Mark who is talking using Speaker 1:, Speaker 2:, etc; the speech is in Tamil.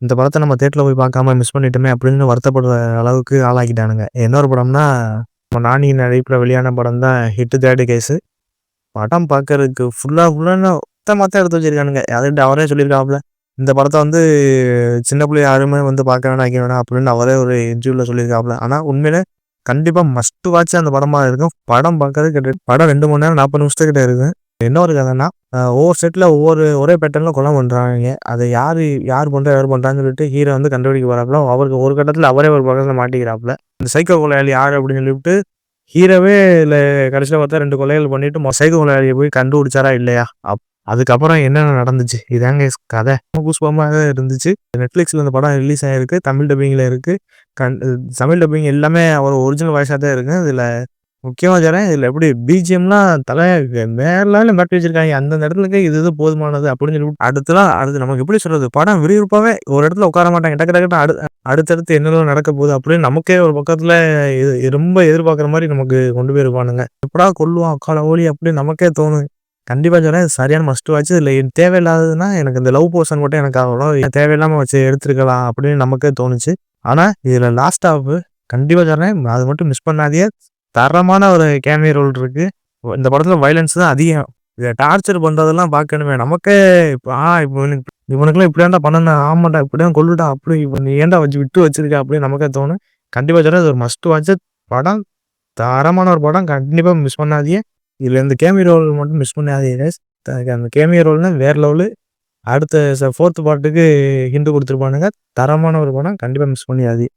Speaker 1: இந்த படத்த நம்ம தியேட்டர்ல போய் பார்க்காம மிஸ் பண்ணிட்டோமே அப்படின்னு வருத்தப்படுற அளவுக்கு ஆளாக்கிட்டானுங்க. இன்னொரு படம்னா, நம்ம நானி நடிப்புல வெளியான படம் தான் ஹிட் தேர்டு கேஸு. படம் பார்க்கறதுக்கு ஃபுல்லானா மொத்தமா தான் எடுத்து வச்சிருக்கானுங்க. அதுன்ட்டு அவரே சொல்லியிருக்காப்புல. இந்த படத்த வந்து சின்ன பிள்ளை யாருமே வந்து பார்க்க வேணாம், வைக்க வேணாம் அப்படின்னு அவரே ஒரு இன்டர்வியூல சொல்லியிருக்காப்புல. ஆனா உண்மையிலே கண்டிப்பா மஸ்ட் வாட்ச் அந்த படமா இருக்கும். படம் பார்க்கறது படம் 2 மணி நேரம் 40 நிமிஷத்துக்கிட்ட இருக்கும். என்ன ஒரு கதைன்னா, ஒவ்வொரு செட்ல ஒரே பேட்டர்ன்ல கொலை பண்றாய்ங்க. அத யார் பண்றா, யார் பண்றான்னு சொல்லிட்டு ஹீரோ வந்து கண்டுபிடிக்க போறாப்புல. அவருக்கு ஒரு கட்டத்துல அவரே ஒரு பக்கத்துல மாட்டிக்கிறாப்புல. இந்த சைக்கோ கொலையாளி யாரு அப்படின்னு சொல்லிட்டு ஹீரோவே இல்ல கடைசியில பார்த்தா 2 கொலைகள் பண்ணிட்டு சைக்கோ கொலையாளிய போய் கண்டுபிடிச்சாரா இல்லையா? அதுக்கப்புறம் என்னென்ன நடந்துச்சு? இதாங்க கதை. கூஸ்பம்பாவே இருந்துச்சு. Netflixல இந்த படம் ரிலீஸ் ஆயிருக்கு. தமிழ் டப்பிங்ல இருக்கு. கண் தமிழ் டப்பிங் எல்லாமே அவர் ஒரிஜினல் வாய்ஸா தான் இருக்கு. இதுல முக்கியமா சொல்றேன், இதுல எப்படி பிஜிஎம்லாம் வேற லெவல்ல மிரட்டி வச்சிருக்காங்க. அந்தந்த இடத்துலக்கு இது போதுமானது அப்படின்னு சொல்லிட்டு அடுத்து நமக்கு எப்படி சொல்றது? படம் விறுவிறுப்பாவே ஒரு இடத்துல உட்கார மாட்டாங்க. டக்கு டக்குன்னு அடுத்தடுத்து என்னெல்லாம் நடக்க போகுது அப்படின்னு நமக்கே ஒரு பக்கத்துல ரொம்ப எதிர்பார்க்குற மாரி நமக்கு கொண்டு போயிருப்பானுங்க. எப்படா கொல்லுவான் அக்கால ஓலி அப்படின்னு நமக்கே தோணும். கண்டிப்பா சொல்றேன். சரியான மஸ்ட் வாட்ச். இதுல தேவையில்லாததுன்னா எனக்கு இந்த லவ் போர்ஷன் மட்டும் எனக்கு அவ்வளவா தேவையில்லாம வச்சு எடுத்துருக்கலாம் அப்படின்னு நமக்கே தோணுச்சு. ஆனா இதுல லாஸ்ட் ஹாஃப் கண்டிப்பா சொல்றேன். அது மட்டும் மிஸ் பண்ணாதீங்க. தரமான ஒரு கேமியோ ரோல் இருக்கு. இந்த படத்துல வயலன்ஸ் தான் அதிகம். இத டார்ச்சர் பண்றதெல்லாம் பார்க்கணுமே. நமக்கே இப்போ இவனுக்கெல்லாம் இப்படியாண்டா பண்ணணும். ஆமாண்டா இப்படிதான் கொல்லுடா அப்படி நீ ஏன்டா வச்சு விட்டு வச்சிருக்க அப்படின்னு நமக்கே தோணும். கண்டிப்பா சொல்றேன். இது ஒரு மஸ்ட் வாட்ச் படம். தரமான ஒரு படம். கண்டிப்பா மிஸ் பண்ணாதீங்க. இதுல இந்த கேமியோ ரோல் மட்டும் மிஸ் பண்ணாதீங்க. அந்த கேமியோ ரோல்னா வேற லெவலு. அடுத்த 4த் பார்ட்டுக்கு ஹிண்ட் குடுத்துருப்பானுங்க. தரமான ஒரு படம். கண்டிப்பா மிஸ் பண்ணிடாதீங்க.